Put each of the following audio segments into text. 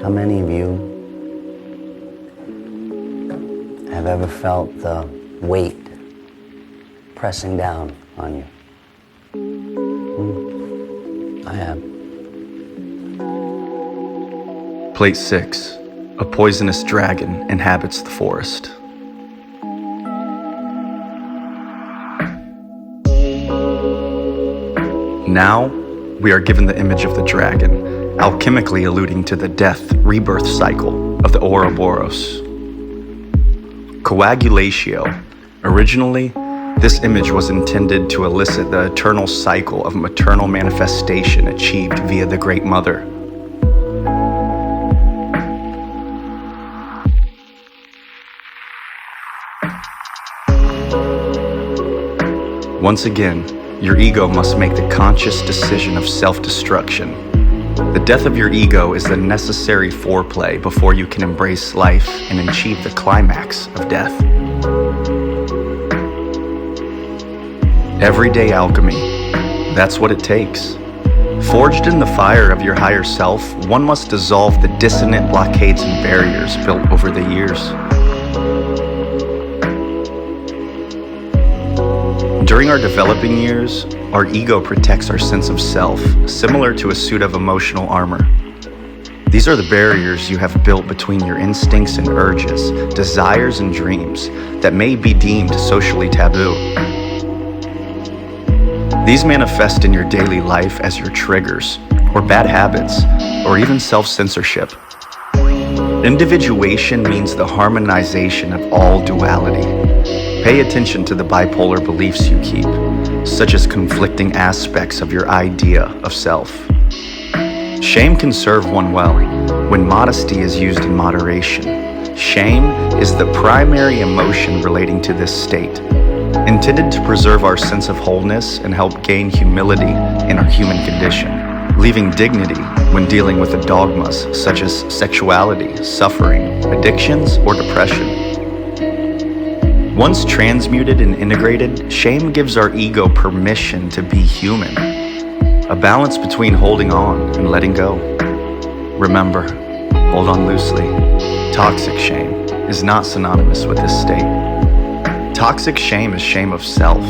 How many of you have ever felt the weight pressing down on you? I have. Plate 6. A poisonous dragon inhabits the forest. Now, we are given the image of the dragon, alchemically alluding to the death-rebirth cycle of the Ouroboros. Coagulatio. Originally, this image was intended to elicit the eternal cycle of maternal manifestation achieved via the Great Mother. Once again, your ego must make the conscious decision of self-destruction. The death of your ego is the necessary foreplay before you can embrace life and achieve the climax of death. Everyday alchemy. That's what it takes. Forged in the fire of your higher self, one must dissolve the dissonant blockades and barriers built over the years. During our developing years, our ego protects our sense of self, similar to a suit of emotional armor. These are the barriers you have built between your instincts and urges, desires and dreams that may be deemed socially taboo. These manifest in your daily life as your triggers, or bad habits, or even self-censorship. Individuation means the harmonization of all duality. Pay attention to the bipolar beliefs you keep, such as conflicting aspects of your idea of self. Shame can serve one well when modesty is used in moderation. Shame is the primary emotion relating to this state, intended to preserve our sense of wholeness and help gain humility in our human condition, leaving dignity when dealing with the dogmas such as sexuality, suffering, addictions, or depression. Once transmuted and integrated, shame gives our ego permission to be human, a balance between holding on and letting go. Remember, hold on loosely. Toxic shame is not synonymous with this state. Toxic shame is shame of self.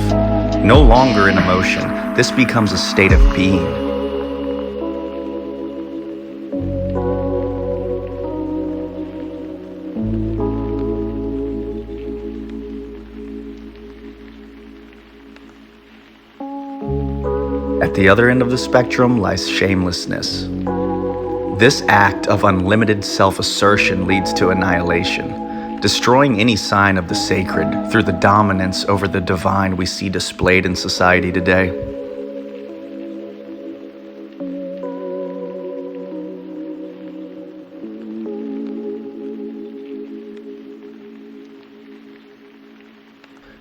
No longer an emotion, this becomes a state of being. At the other end of the spectrum lies shamelessness. This act of unlimited self-assertion leads to annihilation, destroying any sign of the sacred through the dominance over the divine we see displayed in society today.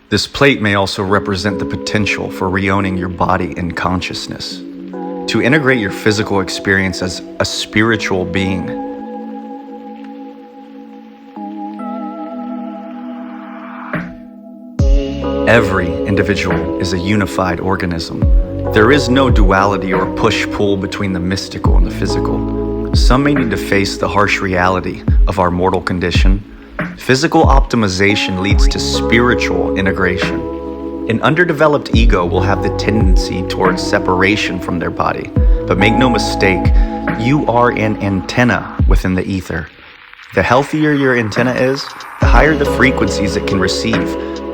This plate may also represent the potential for reowning your body and consciousness, to integrate your physical experience as a spiritual being. Every individual is a unified organism. There is no duality or push-pull between the mystical and the physical. Some may need to face the harsh reality of our mortal condition. Physical optimization leads to spiritual integration. An underdeveloped ego will have the tendency towards separation from their body. But make no mistake, you are an antenna within the ether. The healthier your antenna is, the higher the frequencies it can receive.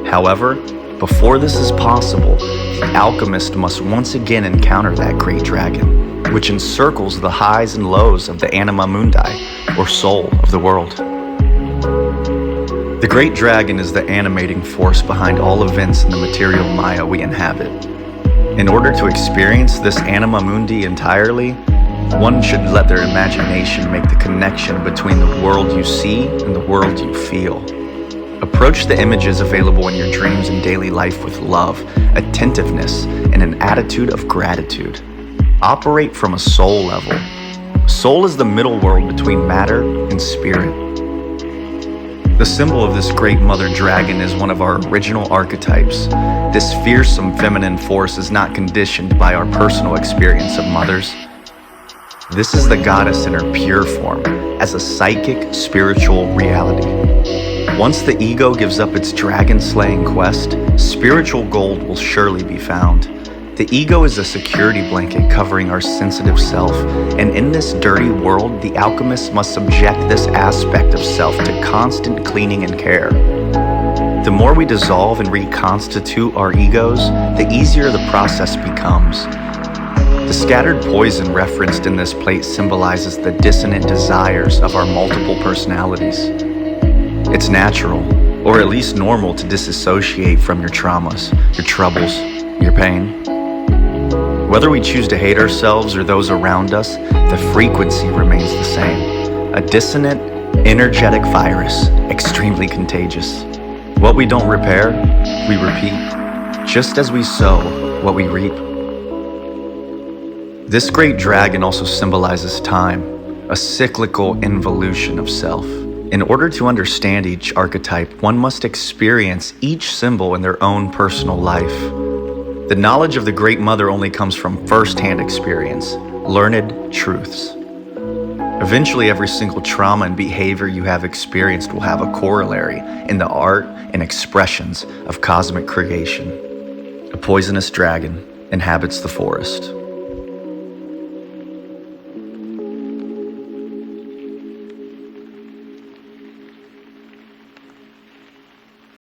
However, before this is possible, the alchemist must once again encounter that great dragon, which encircles the highs and lows of the anima mundi, or soul of the world. The great dragon is the animating force behind all events in the material Maya we inhabit. In order to experience this anima mundi entirely, one should let their imagination make the connection between the world you see and the world you feel. Approach the images available in your dreams and daily life with love, attentiveness, and an attitude of gratitude. Operate from a soul level. Soul is the middle world between matter and spirit. The symbol of this great mother dragon is one of our original archetypes. This fearsome feminine force is not conditioned by our personal experience of mothers. This is the goddess in her pure form, as a psychic, spiritual reality. Once the ego gives up its dragon-slaying quest, spiritual gold will surely be found. The ego is a security blanket covering our sensitive self, and in this dirty world, the alchemist must subject this aspect of self to constant cleaning and care. The more we dissolve and reconstitute our egos, the easier the process becomes. The scattered poison referenced in this plate symbolizes the dissonant desires of our multiple personalities. It's natural, or at least normal, to disassociate from your traumas, your troubles, your pain. Whether we choose to hate ourselves or those around us, the frequency remains the same. A dissonant, energetic virus, extremely contagious. What we don't repair, we repeat. Just as we sow, what we reap. This great dragon also symbolizes time, a cyclical involution of self. In order to understand each archetype, one must experience each symbol in their own personal life. The knowledge of the Great Mother only comes from first-hand experience, learned truths. Eventually, every single trauma and behavior you have experienced will have a corollary in the art and expressions of cosmic creation. A poisonous dragon inhabits the forest.